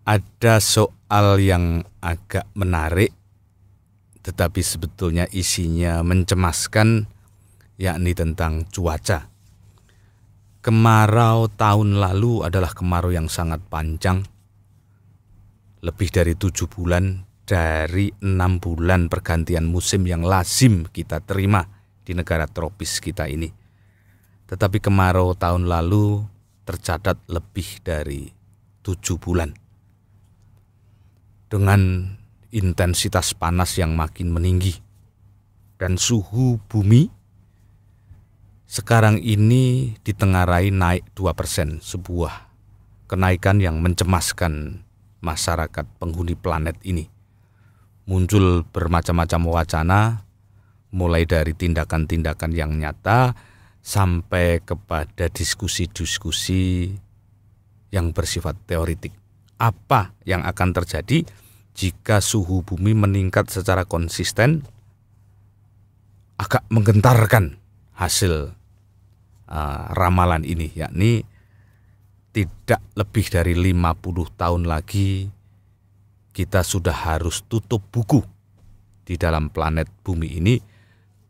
ada soal yang agak menarik, tetapi sebetulnya isinya mencemaskan, yakni tentang cuaca. Kemarau tahun lalu adalah kemarau yang sangat panjang, lebih dari 7 bulan dari 6 bulan pergantian musim yang lazim kita terima di negara tropis kita ini. Tetapi kemarau tahun lalu tercatat lebih dari 7 bulan. Dengan intensitas panas yang makin meninggi dan suhu bumi sekarang ini ditengarai naik 2%, sebuah kenaikan yang mencemaskan masyarakat penghuni planet ini. Muncul bermacam-macam wacana, mulai dari tindakan-tindakan yang nyata sampai kepada diskusi-diskusi yang bersifat teoritik. Apa yang akan terjadi jika suhu bumi meningkat secara konsisten? Agak menggentarkan hasil ramalan ini, yakni tidak lebih dari 50 tahun lagi kita sudah harus tutup buku di dalam planet bumi ini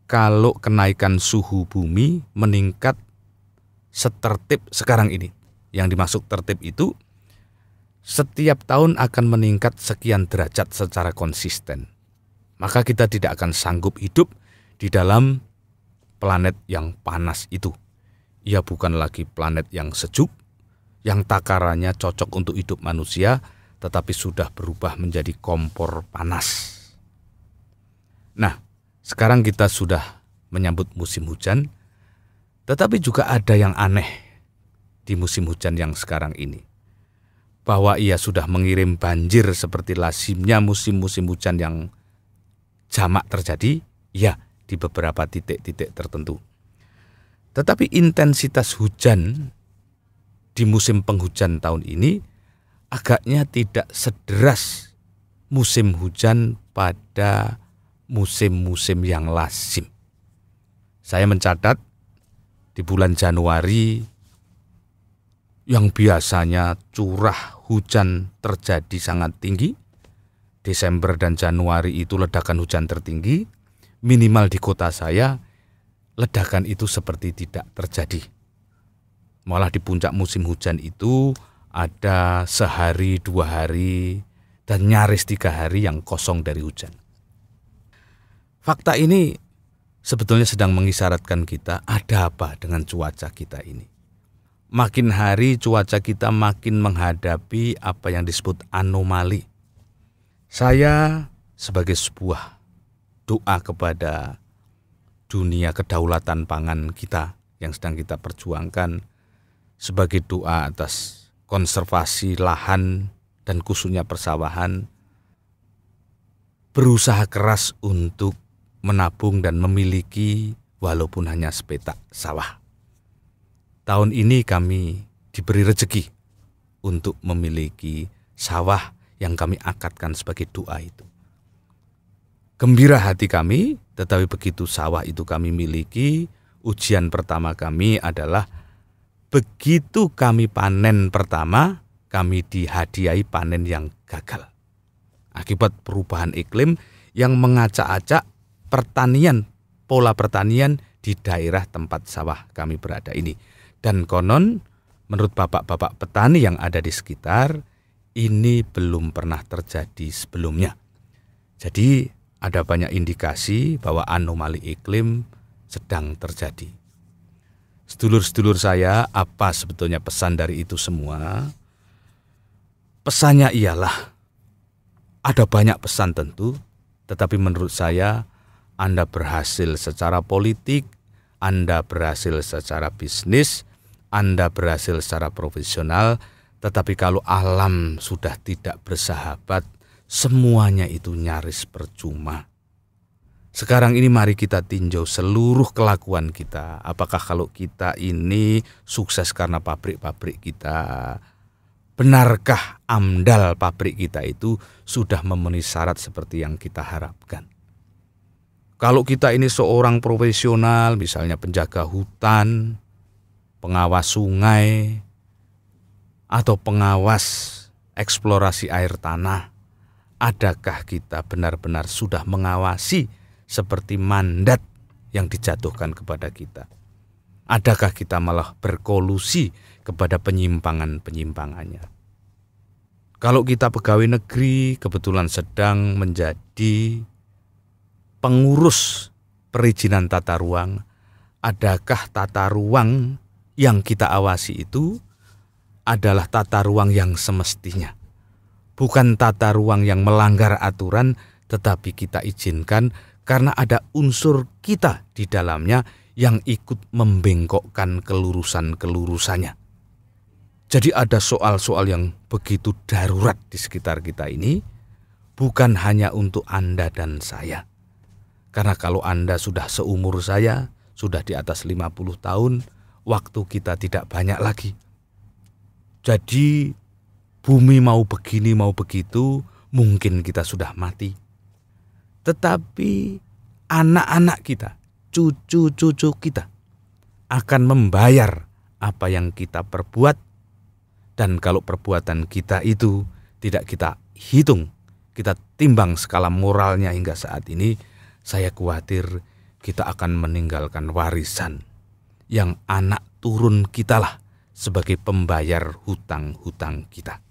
kalau kenaikan suhu bumi meningkat setertib sekarang ini. Yang dimaksud tertib itu setiap tahun akan meningkat sekian derajat secara konsisten. Maka kita tidak akan sanggup hidup di dalam planet yang panas itu. Ia bukan lagi planet yang sejuk, yang takarannya cocok untuk hidup manusia, tetapi sudah berubah menjadi kompor panas. Nah, sekarang kita sudah menyambut musim hujan, tetapi juga ada yang aneh di musim hujan yang sekarang ini. Bahwa ia sudah mengirim banjir seperti lazimnya musim-musim hujan yang jamak terjadi, ya, di beberapa titik-titik tertentu. Tetapi intensitas hujan di musim penghujan tahun ini agaknya tidak sederas musim hujan pada musim-musim yang lazim. Saya mencatat di bulan Januari yang biasanya curah hujan terjadi sangat tinggi, Desember dan Januari itu ledakan hujan tertinggi, minimal di kota saya ledakan itu seperti tidak terjadi. Malah di puncak musim hujan itu ada sehari, 2 hari, dan nyaris 3 hari yang kosong dari hujan. Fakta ini sebetulnya sedang mengisyaratkan kita ada apa dengan cuaca kita ini. Makin hari cuaca kita makin menghadapi apa yang disebut anomali. Saya sebagai sebuah doa kepada dunia kedaulatan pangan kita yang sedang kita perjuangkan, sebagai doa atas konservasi lahan dan khususnya persawahan, berusaha keras untuk menabung dan memiliki walaupun hanya sepetak sawah. Tahun ini kami diberi rezeki untuk memiliki sawah yang kami akadkan sebagai doa itu. Gembira hati kami, tetapi begitu sawah itu kami miliki, ujian pertama kami adalah begitu kami panen pertama, kami dihadiahi panen yang gagal. Akibat perubahan iklim yang mengacak-acak pertanian, pola pertanian di daerah tempat sawah kami berada ini. Dan konon, menurut bapak-bapak petani yang ada di sekitar, ini belum pernah terjadi sebelumnya. Jadi ada banyak indikasi bahwa anomali iklim sedang terjadi. Sedulur-sedulur saya, apa sebetulnya pesan dari itu semua? Pesannya ialah, ada banyak pesan tentu, tetapi menurut saya Anda berhasil secara politik, Anda berhasil secara bisnis, Anda berhasil secara profesional, tetapi kalau alam sudah tidak bersahabat, semuanya itu nyaris percuma. Sekarang ini mari kita tinjau seluruh kelakuan kita. Apakah kalau kita ini sukses karena pabrik-pabrik kita? Benarkah AMDAL pabrik kita itu sudah memenuhi syarat seperti yang kita harapkan? Kalau kita ini seorang profesional, misalnya penjaga hutan, pengawas sungai, atau pengawas eksplorasi air tanah, adakah kita benar-benar sudah mengawasi seperti mandat yang dijatuhkan kepada kita? Adakah kita malah berkolusi kepada penyimpangan-penyimpangannya? Kalau kita pegawai negeri kebetulan sedang menjadi pengurus perizinan tata ruang, adakah tata ruang yang kita awasi itu adalah tata ruang yang semestinya? Bukan tata ruang yang melanggar aturan, tetapi kita izinkan karena ada unsur kita di dalamnya yang ikut membengkokkan kelurusan-kelurusannya. Jadi ada soal-soal yang begitu darurat di sekitar kita ini, bukan hanya untuk Anda dan saya. Karena kalau Anda sudah seumur saya, sudah di atas 50 tahun, waktu kita tidak banyak lagi. Jadi bumi mau begini mau begitu, mungkin kita sudah mati. Tetapi anak-anak kita, cucu-cucu kita akan membayar apa yang kita perbuat. Dan kalau perbuatan kita itu tidak kita hitung, kita timbang skala moralnya hingga saat ini, saya khawatir kita akan meninggalkan warisan yang anak turun kitalah sebagai pembayar hutang-hutang kita.